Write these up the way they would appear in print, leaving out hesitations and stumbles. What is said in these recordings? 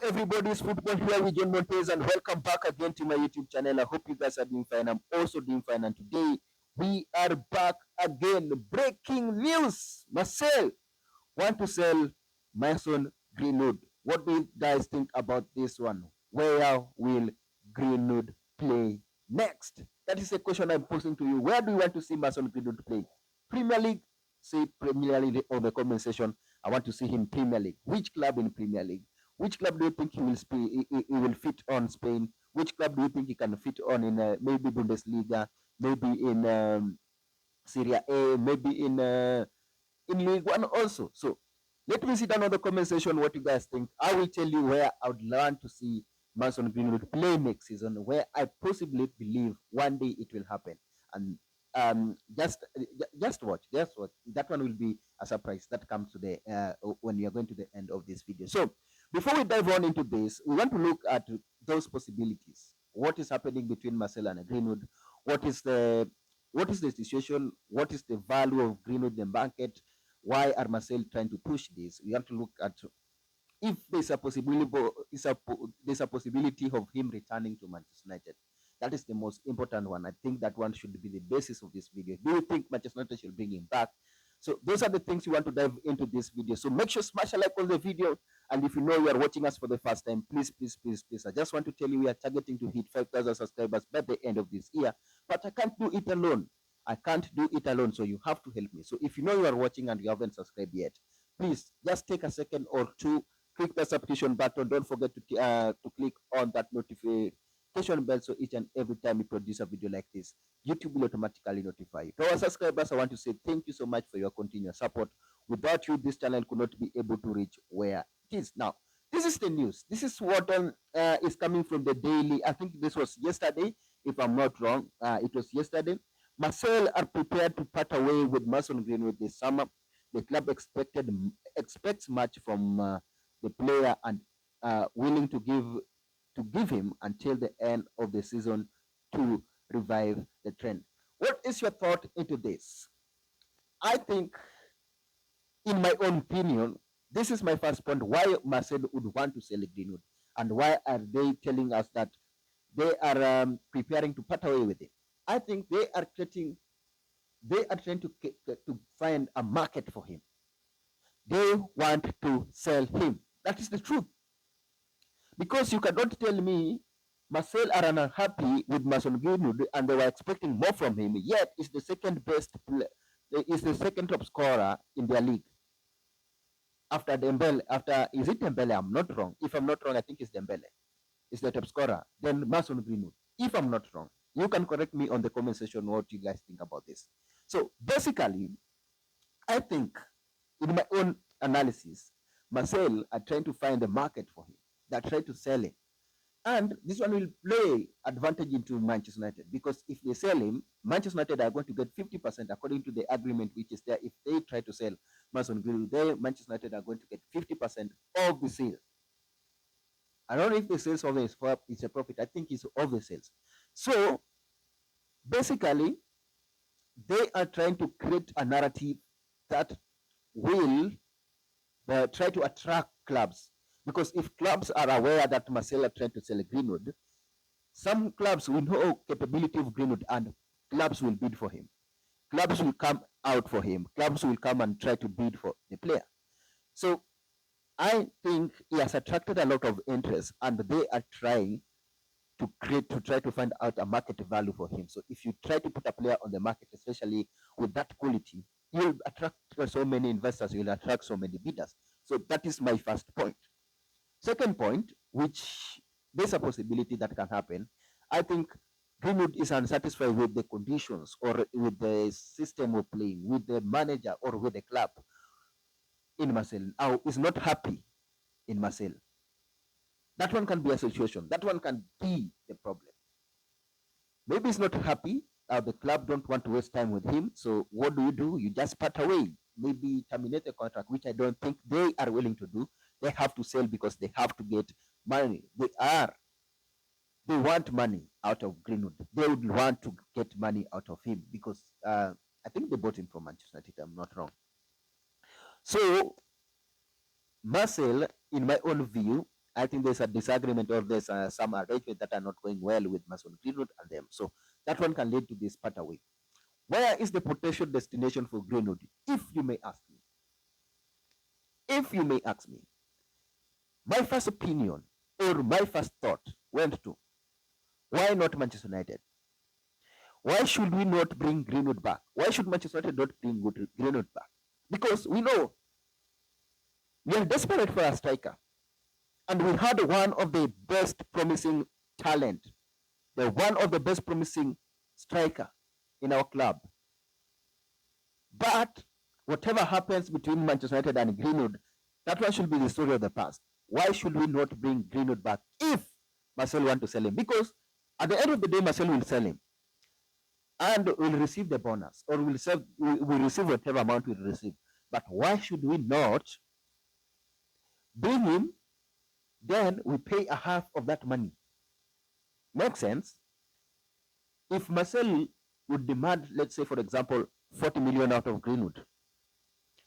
everybody's football here with John Montez, and welcome back again to my YouTube channel. I hope you guys are doing fine. I'm also doing fine, and today we are back again. Breaking news: Marseille want to sell Mason Greenwood. What do you guys think about this one? Where will Greenwood play next? That is a question I'm posing to you. Where do you want to see Mason Greenwood play? Premier League? Say Premier League on the comment section. I want to see him Premier League. Which club in Premier League? Which club do you think he will fit on Spain? Which club do you think he can fit on in maybe Bundesliga, maybe in Serie A, maybe in League One also? So let me see down on the comment section what you guys think. I will tell you where I would learn to see Mason Greenwood play next season, where I possibly believe one day it will happen. And just watch, just watch. That one will be a surprise that comes to the when we are going to the end of this video. So before we dive on into this, we want to look at those possibilities. What is happening between Marcel and Greenwood? What is the situation? What is the value of Greenwood in the market? Why are Marcel trying to push this? We have to look at if there's a possibility of him returning to Manchester United. That is the most important one. I think that one should be the basis of this video. Do you think Manchester United should bring him back? So those are the things we want to dive into this video. So make sure smash a like on the video. And if you know you are watching us for the first time, please, please, please, please, I just want to tell you we are targeting to hit 5,000 subscribers by the end of this year. But I can't do it alone. I can't do it alone, so you have to help me. So if you know you are watching and you haven't subscribed yet, please just take a second or two, click the subscription button. Don't forget to click on that notification bell, so each and every time we produce a video like this, YouTube will automatically notify you. To our subscribers, I want to say thank you so much for your continuous support. Without you, this channel could not be able to reach where it is now. This is the news. This is what is coming from the daily. I think this was yesterday, if I'm not wrong. It was yesterday. Marseille are prepared to part away with Mason Greenwood this summer. The club expects much from the player and willing to give him until the end of the season to revive the trend. What is your thought into this? I think, in my own opinion, this is my first point. Why Marseille would want to sell Greenwood, and why are they telling us that they are preparing to part away with it? I think they are trying to find a market for him. They want to sell him. That is the truth. Because you cannot tell me Marseille are unhappy with Mason Greenwood and they were expecting more from him, yet is the second best player, is the second top scorer in their league. After Dembele, is it Dembele? I'm not wrong. If I'm not wrong, I think it's Dembele. Is the top scorer. Then Mason Greenwood. If I'm not wrong, you can correct me on the comment section what you guys think about this. So basically, I think, in my own analysis, Marseille are trying to find a market for him. They're trying to sell him. And this one will play advantage into Manchester United, because if they sell him, Manchester United are going to get 50% according to the agreement which is there. If they try to sell Mason Greenwood, Manchester United are going to get 50% of the sale. I don't know if the sales of it is a profit. I think it's of the sales. So basically, they are trying to create a narrative that will try to attract clubs. Because if clubs are aware that Marseille are trying to sell Greenwood, some clubs will know capability of Greenwood and clubs will bid for him. Clubs will come out for him. Clubs will come and try to bid for the player. So I think he has attracted a lot of interest, and they are trying to try to find out a market value for him. So if you try to put a player on the market, especially with that quality, you'll attract so many investors, you'll attract so many bidders. So that is my first point. Second point, which there's a possibility that can happen, I think Greenwood is unsatisfied with the conditions or with the system of playing, with the manager or with the club in Marseille. Now, is not happy in Marseille. That one can be a situation. That one can be the problem. Maybe he's not happy. The club don't want to waste time with him. So what do? You just part away. Maybe terminate the contract, which I don't think they are willing to do. They have to sell because they have to get money. They want money out of Greenwood. They would want to get money out of him because I think they bought him from Manchester United, I'm not wrong. So Marseille, in my own view, I think there's a disagreement or there's some arrangement that are not going well with Mason Greenwood and them. So that one can lead to this part away. Where is the potential destination for Greenwood? If you may ask me. If you may ask me. My first opinion or my first thought went to, why not Manchester United? Why should we not bring Greenwood back? Why should Manchester United not bring Greenwood back? Because we know we are desperate for a striker. And we had one of the best promising talent, the one of the best promising striker in our club. But whatever happens between Manchester United and Greenwood, that one should be the story of the past. Why should we not bring Greenwood back if Marseille want to sell him? Because at the end of the day, Marseille will sell him and will receive the bonus, or will receive whatever amount we will receive. But why should we not bring him? Then we pay a half of that money. Makes sense? If Marcel would demand, let's say, for example, 40 million out of Greenwood,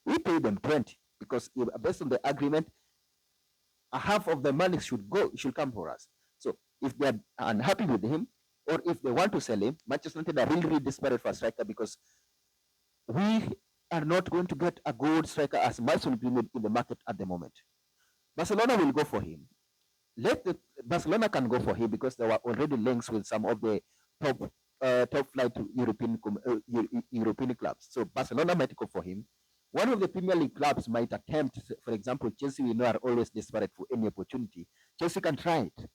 we pay them 20 because based on the agreement, a half of the money should come for us. So if they are unhappy with him, or if they want to sell him, Manchester United are really, really desperate for a striker because we are not going to get a good striker as Mason Greenwood in the market at the moment. Barcelona will go for him. Barcelona can go for him because there were already links with some of the top flight European clubs. So Barcelona might go for him. One of the Premier League clubs might attempt, for example, Chelsea, we know, are always desperate for any opportunity. Chelsea can try it.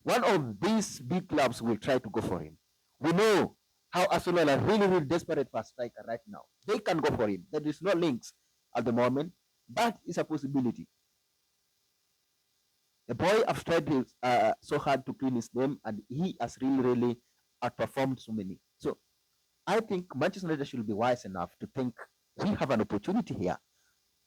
One of these big clubs will try to go for him. We know how Arsenal are really, really desperate for a striker right now. They can go for him. There is no links at the moment, but it's a possibility. The boy has tried so hard to clean his name, and he has really, really outperformed so many. So I think Manchester United should be wise enough to think we have an opportunity here.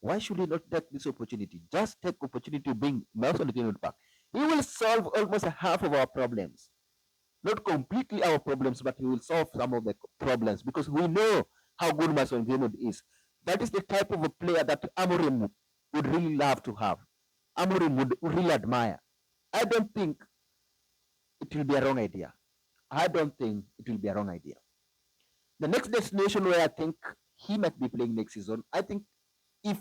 Why should we not take this opportunity? Just take opportunity to bring Mason Greenwood back. He will solve almost half of our problems. Not completely our problems, but he will solve some of the problems because we know how good Mason Greenwood is. That is the type of a player that Amorim would really love to have. Amorim would really admire. I don't think it will be a wrong idea. I don't think it will be a wrong idea. The next destination where I think he might be playing next season, I think if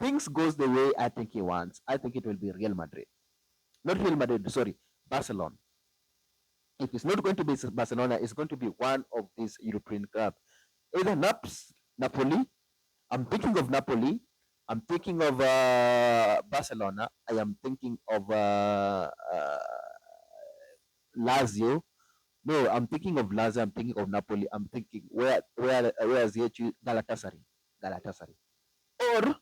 things goes the way I think he wants, I think it will be Real Madrid. Not Real Madrid, sorry, Barcelona. If it's not going to be Barcelona, it's going to be one of these European clubs. Either Napoli. I'm thinking of Napoli. I'm thinking of Barcelona. I am thinking of Lazio. No, I'm thinking of Lazio. I'm thinking of Napoli. I'm thinking where is he? Galatasaray, or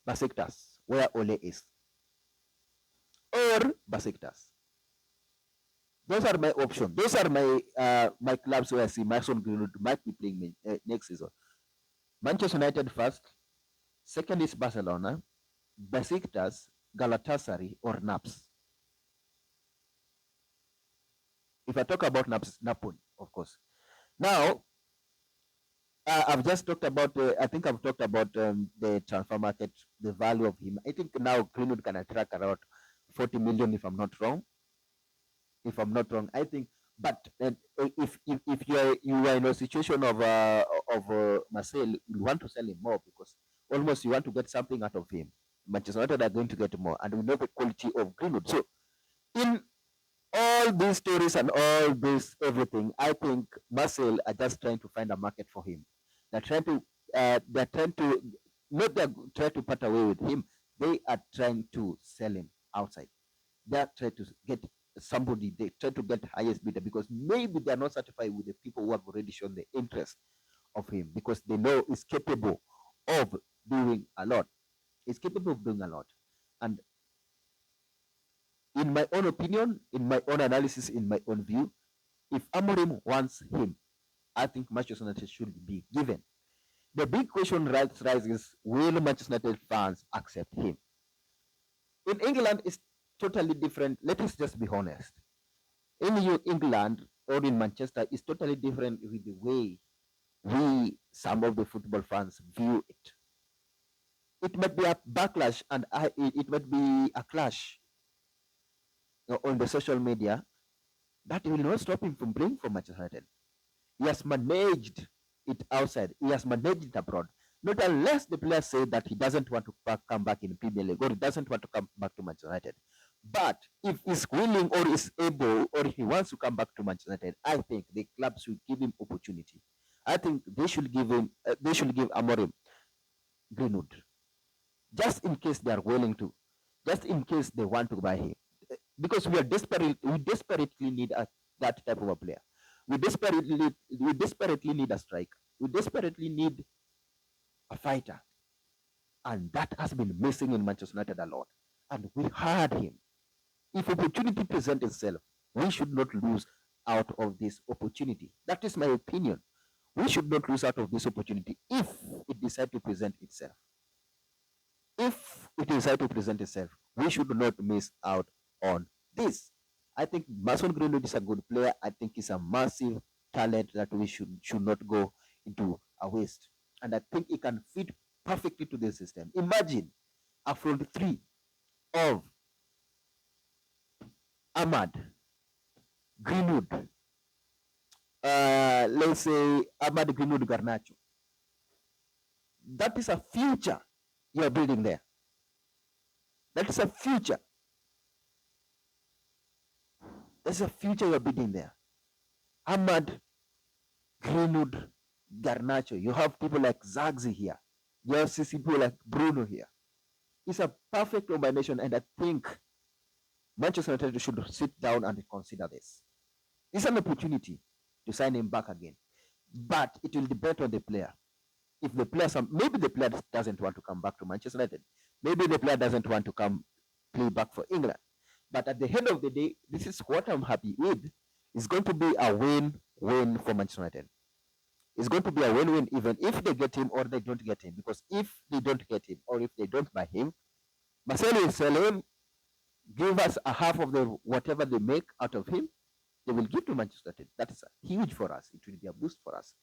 Besiktas, where Ole is, or Besiktas. Those are my options. Those are my clubs where I see Mason Greenwood might be playing next season. Manchester United first, second is Barcelona, Besiktas, Galatasaray, or Naps. If I talk about Naps, Napoli, of course. Now, I've just talked about, I think I've talked about the transfer market, the value of him. I think now Greenwood can attract around 40 million, if I'm not wrong. I think. But if you are in a situation of Marseille, you want to sell him more because almost you want to get something out of him. Manchester United are going to get more, and we know the quality of Greenwood. So, in all these stories and all this everything, I think Marseille are just trying to find a market for him. They're trying to not try to part away with him. They are trying to sell him outside. They're trying to get somebody, they try to get highest bidder because maybe they're not satisfied with the people who have already shown the interest of him because they know he's capable of doing a lot. He's capable of doing a lot. And in my own opinion, in my own analysis, in my own view, if Amorim wants him, I think Manchester United should be given. The big question rises, will Manchester United fans accept him? In England, it's totally different. Let us just be honest. In England or in Manchester, it's totally different with the way some of the football fans view it. it might be a backlash and it might be a clash on the social media. That will not stop him from playing for Manchester United. He has managed it outside. He has managed it abroad. Not unless the player say that he doesn't want to come back in Premier League or he doesn't want to come back to Manchester United. But if he's willing or is able or he wants to come back to Manchester United, I think the club should give him opportunity. I think they should give him. They should give Amorim Greenwood, just in case they are willing to, just in case they want to buy him, because we desperately need that type of a player. We desperately need a striker. We desperately need a fighter, and that has been missing in Manchester United a lot. And we had him. If opportunity presents itself, we should not lose out of this opportunity. That is my opinion. We should not lose out of this opportunity if it decides to present itself. If it decides to present itself, we should not miss out on this. I think Mason Greenwood is a good player. I think he's a massive talent that we should not go into a waste. And I think he can fit perfectly to the system. Imagine a front three of Ahmad, Greenwood, let's say Ahmad, Greenwood, Garnacho. That is a future you're building there. That is a future. That's a future you're building there. Ahmad, Greenwood, Garnacho. You have people like Zagzi here. You have people like Bruno here. It's a perfect combination, and I think Manchester United should sit down and consider this. It's an opportunity to sign him back again, but it will depend on the player. If the player, maybe the player doesn't want to come back to Manchester United, maybe the player doesn't want to come play back for England. But at the end of the day, this is what I'm happy with. It's going to be a win-win for Manchester United. It's going to be a win-win even if they get him or they don't get him. Because if they don't get him or if they don't buy him, Marseille will sell him, give us a half of the whatever they make out of him. They will give to Manchester United. That is huge for us. It will be a boost for us.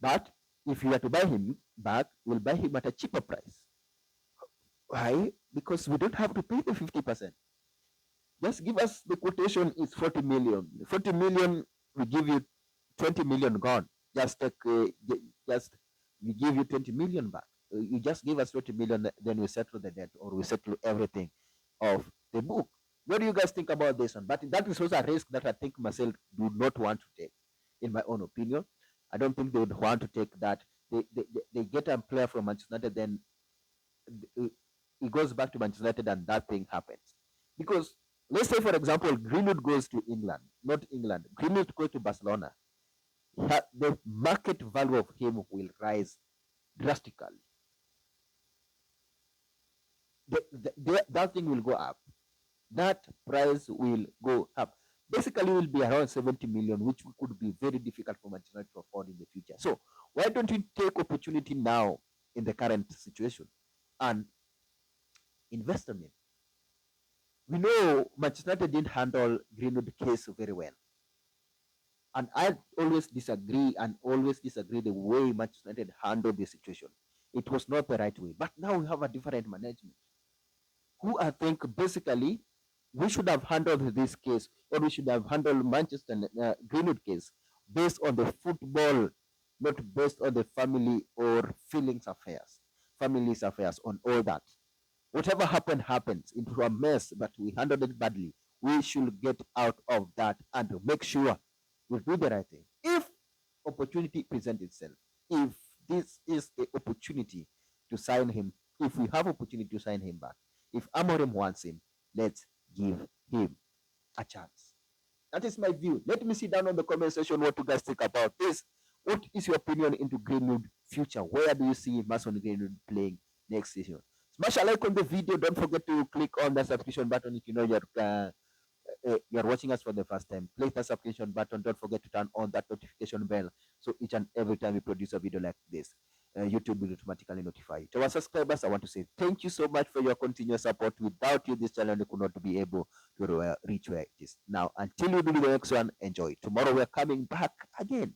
But if we are to buy him back, we'll buy him at a cheaper price. Why? Because we don't have to pay the 50%. Just give us the quotation is 40 million. 40 million, we give you 20 million gone. Just we give you 20 million back. You just give us 20 million, then we settle the debt or we settle everything of the book. What do you guys think about this one? But that is also a risk that I think Marseille do not want to take, in my own opinion. I don't think they would want to take that. They get a player from Manchester United, then he goes back to Manchester United and that thing happens. Because let's say, for example, Greenwood goes to England, not England. Greenwood goes to Barcelona. The market value of him will rise drastically. That thing will go up. That price will go up. Basically, will be around 70 million, which could be very difficult for Manchester United to afford in the future. So why don't we take opportunity now in the current situation and invest in him? We know Manchester United didn't handle Greenwood case very well. And I always disagree the way Manchester United handled the situation. It was not the right way. But now we have a different management who I think basically we should have handled this case, or we should have handled Manchester Greenwood case based on the football, not based on the family or families affairs, on all that. Whatever happened happens. It was a mess, but we handled it badly. We should get out of that and make sure we do the right thing. If opportunity presents itself, if this is the opportunity to sign him, if we have opportunity to sign him back, if Amorim wants him, let's give him a chance. That is my view. Let me see down on the comment section what you guys think about this. What is your opinion into Greenwood future? Where do you see Mason Greenwood playing next season? Smash a like on the video. Don't forget to click on the subscription button if you know you're watching us for the first time. Click the subscription button. Don't forget to turn on that notification bell so each and every time we produce a video like this, YouTube will automatically notify you. To our subscribers, I want to say thank you so much for your continuous support. Without you, this channel could not be able to reach where it is now. Until we do the next one, enjoy. Tomorrow we're coming back again.